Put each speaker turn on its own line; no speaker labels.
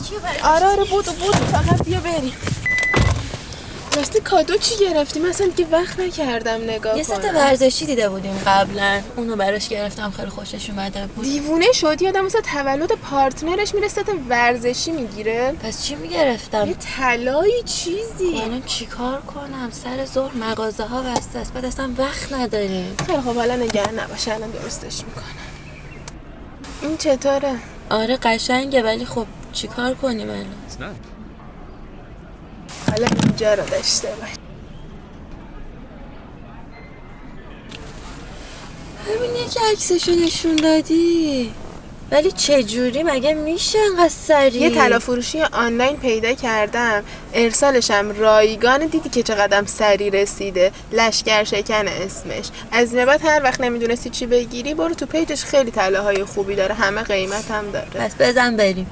یکی بریم.
آره بودو فقط بیا بریم. راستی کادو چی گرفتی؟ من اصلا دیگه وقت نکردم نگاه کنم.
یه ست ورزشی دیده بودیم قبلا، اونو براش گرفتم، خیلی خوشش اومده بود.
دیوونه شدی؟ آدم واسه تولد پارتنرش میره ست ورزشی میگیره؟
پس چی میگرفتم؟
یه طلایی چیزی.
الان چیکار کنم؟ سر ظهر مغازه ها بسته است، بعد اصلا وقت نداریم.
خیلی خب حالا نگران نباش، الان درستش میکنم. این چطوره؟
آره قشنگه، ولی خب چیکار کنیم الان؟
حالا اینجا رو داشته باش.
ببین یکی عکسشو نشون دادی، ولی چجوری؟ مگه میشه انقدر سریع؟
یه طلا فروشی آنلاین پیدا کردم، ارسالشم رایگان. دیدی که چقدر سریع رسیده؟ لشکر شکن اسمش. از این بعد هر وقت نمیدونستی چی بگیری برو تو پیجش، خیلی طلاهای خوبی داره، همه قیمت هم داره.
پس بزن بریم.